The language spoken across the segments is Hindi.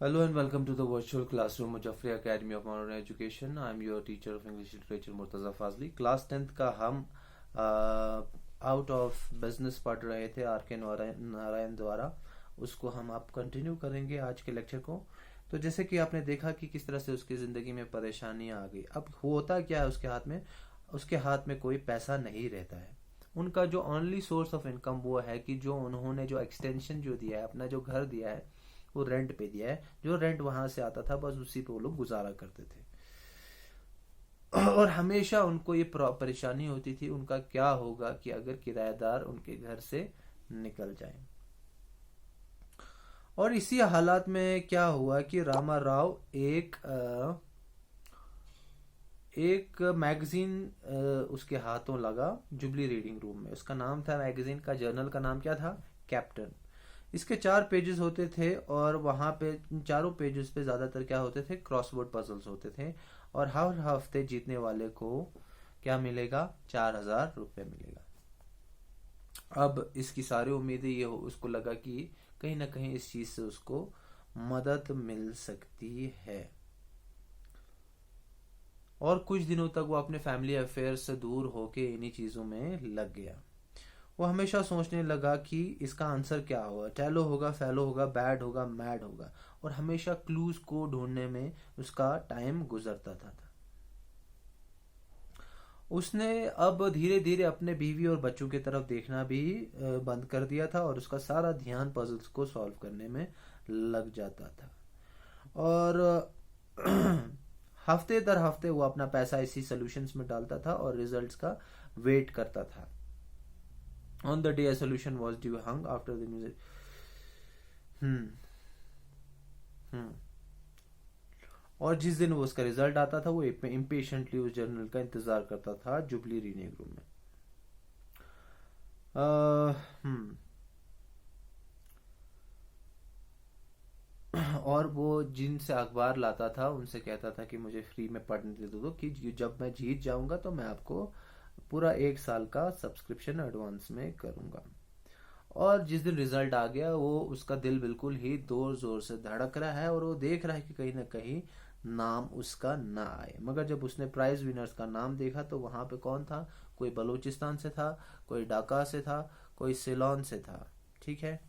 Hello and welcome to the virtual classroom of Jafri Academy of Modern Education. I am your teacher of English Literature Murtaza Fazli. Class 10th का हम आउट ऑफ बिजनेस पढ़ रहे थे आर के नारायण द्वारा। उसको हम आप कंटिन्यू करेंगे आज के लेक्चर को। तो जैसे कि आपने देखा कि किस तरह से उसकी ज़िंदगी में परेशानियां आ गई। अब होता क्या है उसके हाथ में कोई पैसा नहीं रहता है। उनका जो ओनली सोर्स ऑफ इनकम वो है कि जो उन्होंने जो एक्सटेंशन जो दिया है, अपना जो घर दिया है वो रेंट पे दिया है। जो रेंट वहां से आता था बस उसी पे वो लोग गुजारा करते थे। और हमेशा उनको ये परेशानी होती थी उनका क्या होगा कि अगर किराएदार उनके घर से निकल जाए। और इसी हालात में क्या हुआ कि रामा राव एक मैगजीन उसके हाथों लगा जुबली रीडिंग रूम में। उसका नाम था, मैगजीन का जर्नल का नाम क्या था? कैप्टन। इसके 4 पेजेस होते थे और वहां पे चारों पेजेस पे ज्यादातर क्या होते थे? क्रॉसवर्ड पजल्स होते थे। और हर हफ्ते जीतने वाले को क्या मिलेगा? 4,000 रुपये मिलेगा। अब इसकी सारी उम्मीदें ये उसको लगा कि कहीं ना कहीं इस चीज से उसको मदद मिल सकती है। और कुछ दिनों तक वो अपने फैमिली अफेयर से दूर होके इन्हीं चीजों में लग गया। वो हमेशा सोचने लगा कि इसका आंसर क्या होगा, टैलो होगा, फैलो होगा, बैड होगा, मैड होगा। और हमेशा क्लूज को ढूंढने में उसका टाइम गुजरता था। उसने अब धीरे धीरे अपने बीवी और बच्चों की तरफ देखना भी बंद कर दिया था और उसका सारा ध्यान पजल्स को सॉल्व करने में लग जाता था। और हफ्ते दर हफ्ते वो अपना पैसा इसी सॉल्यूशंस में डालता था और रिजल्ट्स का वेट करता था। On the day a solution was due, hung after the music. हम्म हम्म और जिस दिन वो उसका रिजल्ट आता था वो इम्पेशेंटली उस जर्नल का इंतजार करता था जुबली रीडिंग रूम में। हम्म और वो जिनसे अखबार लाता था उनसे कहता था कि मुझे फ्री में पढ़ने दे दो कि जब मैं जीत जाऊंगा तो मैं आपको पूरा 1 साल का सब्सक्रिप्शन एडवांस में करूंगा। और जिस दिन रिजल्ट आ गया वो उसका दिल बिल्कुल ही जोर जोर से धड़क रहा है और वो देख रहा है कि कहीं ना कहीं नाम उसका ना आए। मगर जब उसने प्राइज विनर्स का नाम देखा तो वहां पे कौन था? कोई बलूचिस्तान से था, कोई ढाका से था, कोई सिलोन से था। ठीक है।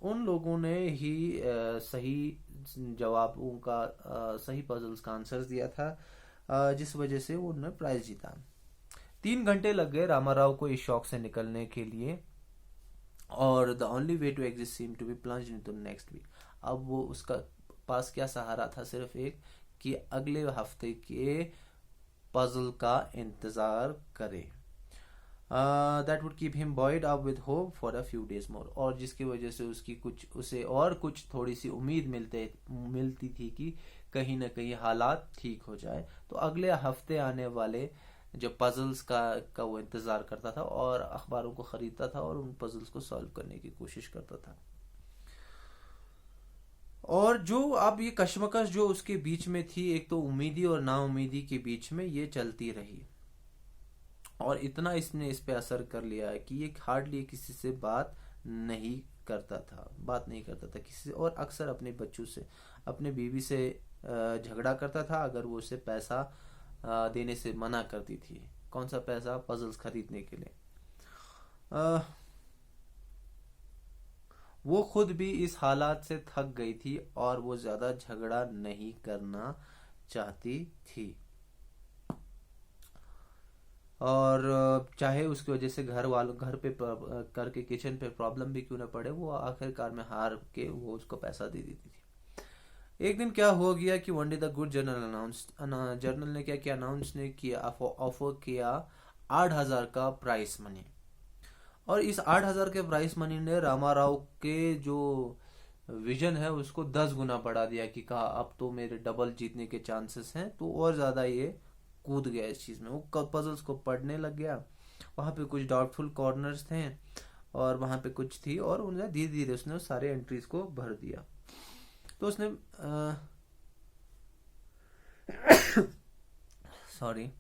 उन लोगों ने ही सही जवाबों का सही पजल्स का आंसर दिया था, जिस वजह से उन्होंने प्राइज जीता। 3 घंटे लग गए रामाराव को इस शौक से निकलने के लिए। और the only way to exist seem to be plunged into next week. अब वो उसका पास क्या सहारा था? सिर्फ एक, कि अगले हफ्ते के पजल का इंतजार करे। That would keep him buoyed up with hope for a few days more. और जिसकी वजह से उसे और कुछ थोड़ी सी उम्मीद मिलती थी कि कहीं ना कहीं हालात ठीक हो जाए। तो अगले हफ्ते आने वाले जो पजल्स का वो इंतजार करता था और अखबारों को खरीदता था और उन पजल्स को सॉल्व करने की कोशिश करता था। और जो अब ये कश्मकश जो उसके बीच में थी, एक तो उम्मीदी और नाउम्मीदी के बीच में ये चलती रही। और इतना इसने इस पे असर कर लिया है कि ये हार्डली किसी से बात नहीं करता था किसी से। और अक्सर अपने बच्चों से, अपने बीवी से झगड़ा करता था अगर वो उसे पैसा देने से मना करती थी। कौन सा पैसा? पजल्स खरीदने के लिए। अ, वो खुद भी इस हालात से थक गई थी और वो ज्यादा झगड़ा नहीं करना चाहती थी। और चाहे उसकी वजह से घर पे करके किचन पे प्रॉब्लम भी क्यों ना पड़े, वो आखिरकार में हार के वो उसको पैसा दे देती थी। एक दिन क्या हो गया कि one day the good journal ने क्या किया? अनाउंस ने किया, ऑफर किया 8,000 का प्राइस मनी। और इस 8,000 के प्राइस मनी ने रामाराव के जो विजन है उसको 10 गुना बढ़ा दिया कि कहा अब तो मेरे डबल जीतने के चांसेस हैं। तो और ज्यादा ये कूद गया इस चीज में। वो पजल्स को पढ़ने लग गया। वहां पे कुछ डाउटफुल कॉर्नर्स थे और वहां पे कुछ थी और उन्हें धीरे धीरे उसने सारे एंट्रीज को भर दिया। तो उसने सॉरी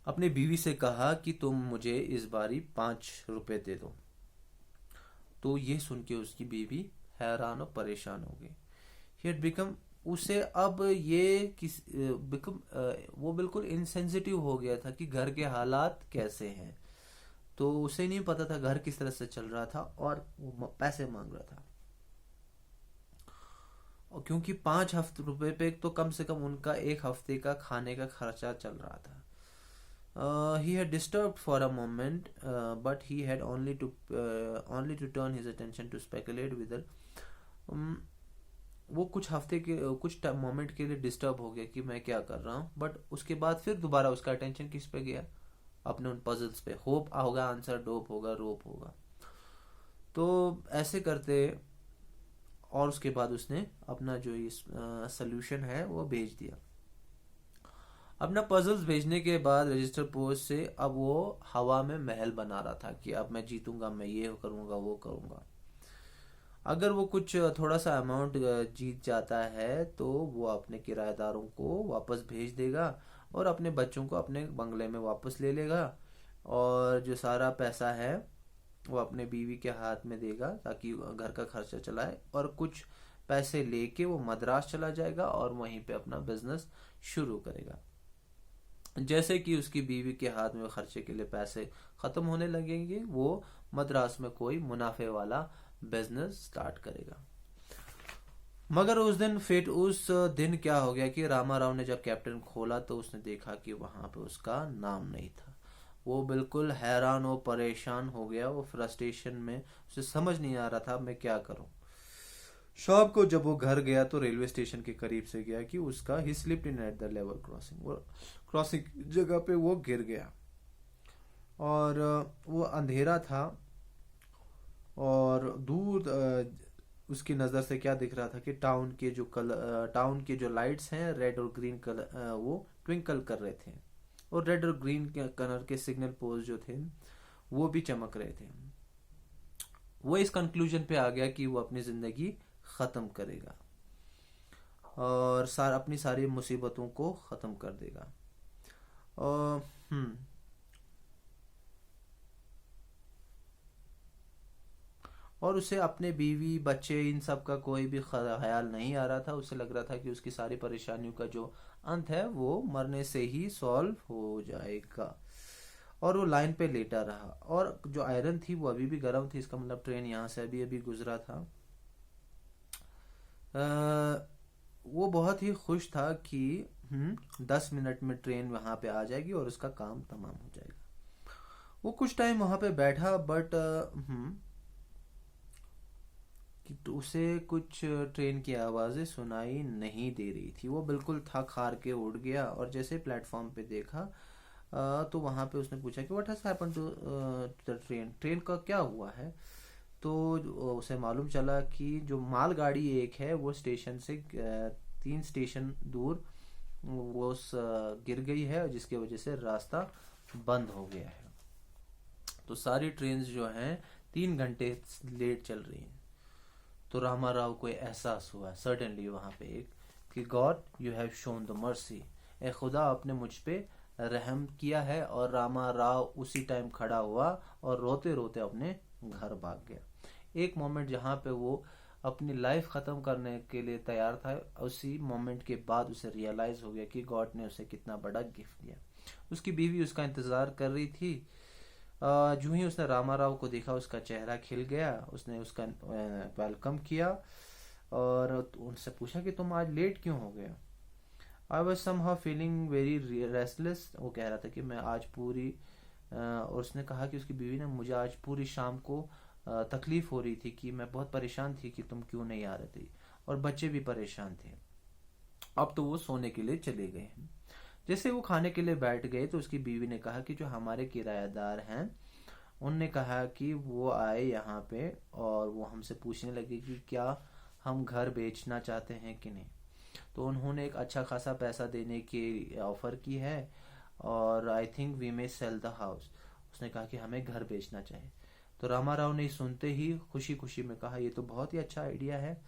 अपनी बीवी से कहा कि तुम मुझे इस बारी 5 रुपए दे दो। तो ये सुन के उसकी बीवी हैरान और परेशान हो गई। ही हैड बिकम, उसे अब ये किस बिकम वो बिल्कुल इनसेंसिटिव हो गया था कि घर के हालात कैसे हैं। तो उसे नहीं पता था घर किस तरह से चल रहा था, और वो पैसे मांग रहा था। और क्योंकि 5 हफ्ते रुपए पे तो कम से कम उनका एक हफ्ते का खाने का खर्चा चल रहा था। He had disturbed for a moment, but he had only to turn his attention to speculate whether um, वो कुछ हफ्ते के कुछ मोमेंट के लिए डिस्टर्ब हो गया कि मैं क्या कर रहा हूँ, बट उसके बाद फिर दोबारा उसका अटेंशन किस पे गया, अपने उन पजल्स पे। होप होगा आंसर, डोप होगा रोप होगा। तो ऐसे करते, और उसके बाद उसने अपना जो इस सोल्यूशन है वो भेज दिया। अपना पजल्स भेजने के बाद रजिस्टर पोस्ट से अब वो हवा में महल बना रहा था कि अब मैं जीतूंगा, मैं ये करूंगा वो करूंगा। अगर वो कुछ थोड़ा सा अमाउंट जीत जाता है तो वो अपने किराएदारों को वापस भेज देगा और अपने बच्चों को अपने बंगले में वापस ले लेगा, और जो सारा पैसा है वो अपने बीवी के हाथ में देगा ताकि घर का खर्चा चलाए, और कुछ पैसे लेके वो मद्रास चला जाएगा और वहीं पे अपना बिजनेस शुरू करेगा। जैसे कि उसकी बीवी के हाथ में खर्चे के लिए पैसे खत्म होने लगेंगे, वो मद्रास में कोई मुनाफे वाला बिजनेस स्टार्ट करेगा। मगर उस दिन क्या हो गया कि रामा राव ने जब कैप्टन खोला तो उसने देखा कि वहां पे उसका नाम नहीं था। वो बिल्कुल हैरान और परेशान हो गया। वो फ्रस्ट्रेशन में उसे समझ नहीं आ रहा था मैं क्या करूं। शाम को जब वो घर गया तो रेलवे स्टेशन के करीब से गया कि उसका ही slipped in at the level crossing, वो क्रॉसिंग जगह पे वो गिर गया, और वो अंधेरा था, और दूर उसकी नज़र से क्या दिख रहा था कि टाउन के जो लाइट्स हैं रेड और ग्रीन कलर वो ट्विंकल कर रहे थे, और रेड और ग्रीन कलर के सिग्नल पोस्ट जो थे वो भी चमक रहे थे। वो इस कंक्लूजन पे आ गया कि वो अपनी जिंदगी खत्म करेगा और अपनी सारी मुसीबतों को खत्म कर देगा। और और उसे अपने बीवी बच्चे इन सब का कोई भी ख्याल नहीं आ रहा था। उसे लग रहा था कि उसकी सारी परेशानियों का जो अंत है वो मरने से ही सॉल्व हो जाएगा। और वो लाइन पे लेटा रहा, और जो आयरन थी वो अभी भी गर्म थी, इसका मतलब ट्रेन यहाँ से अभी अभी गुजरा था। वो बहुत ही खुश था कि 10 मिनट में ट्रेन वहां पे आ जाएगी और उसका काम तमाम हो जाएगा। वो कुछ टाइम वहां पे बैठा, बट कि उसे कुछ ट्रेन की आवाज़ें सुनाई नहीं दे रही थी। वो बिल्कुल थक हार के उठ गया, और जैसे प्लेटफॉर्म पे देखा तो वहां पे उसने पूछा कि what has happened to the train, train का क्या हुआ है। तो उसे मालूम चला कि जो मालगाड़ी एक है वो स्टेशन से 3 स्टेशन दूर वो गिर गई है, जिसकी वजह से रास्ता बंद हो गया है। तो सारी ट्रेन जो हैं 3 घंटे लेट चल रही हैं। तो रामा राव को एहसास हुआ सर्टेनली वहां पे एक कि God you have shown the mercy, ए खुदा आपने मुझ पे रहम किया है। और रामा राव उसी टाइम खड़ा हुआ और रोते रोते अपने घर भाग गया। एक मोमेंट जहाँ पे वो अपनी लाइफ खत्म करने के लिए तैयार था, उसी मोमेंट के बाद उसे रियलाइज हो गया कि गॉड ने उसे कितना बड़ा गिफ्ट दिया। उसकी बीवी उसका इंतजार कर रही थी। जो ही उसने रामा राव को देखा उसका चेहरा खिल गया, उसने उसका वेलकम किया और उनसे पूछा कि तुम आज लेट क्यों हो गए। I was somehow feeling very restless, वो कह रहा था कि मैं आज पूरी और उसने कहा कि उसकी बीवी ने मुझे आज पूरी शाम को तकलीफ हो रही थी कि मैं बहुत परेशान थी कि तुम क्यों नहीं आ रहे थे, और बच्चे भी परेशान थे। अब तो वो सोने के लिए चले गए। जैसे वो खाने के लिए बैठ गए तो उसकी बीवी ने कहा कि जो हमारे किराएदार हैं उनने कहा कि वो आए यहाँ पे और वो हमसे पूछने लगे कि क्या हम घर बेचना चाहते हैं कि नहीं। तो उन्होंने एक अच्छा खासा पैसा देने की ऑफर की है, और I think we may sell the house. उसने कहा कि हमें घर बेचना चाहिए। तो रामा राव ने सुनते ही खुशी खुशी में कहा ये तो बहुत ही अच्छा आइडिया है,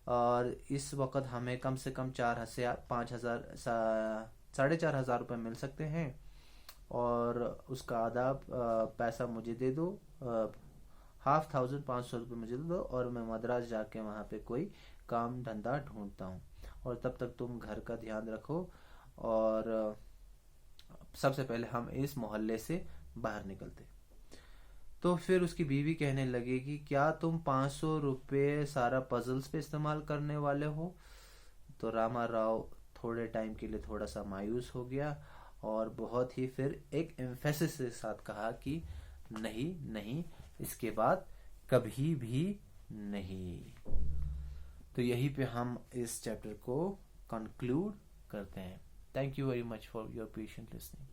और इस वक्त हमें कम से कम 4,000 5,000 4,500 रुपये मिल सकते हैं, और उसका आधा पैसा मुझे दे दो ₹500 मुझे दे दो और मैं मद्रास जाके वहाँ पे कोई काम धंधा ढूंढता हूँ, और तब तक तुम घर का ध्यान रखो, और सबसे पहले हम इस मोहल्ले से बाहर निकलते। तो फिर उसकी बीवी कहने लगी कि क्या तुम ₹500 सारा पजल्स पे इस्तेमाल करने वाले हो? तो रामा राव थोड़े टाइम के लिए थोड़ा सा मायूस हो गया, और बहुत ही फिर एक एम्फेसिस के साथ कहा कि नहीं नहीं, इसके बाद कभी भी नहीं। तो यहीं पे हम इस चैप्टर को कंक्लूड करते हैं। Thank you very much for your patient listening.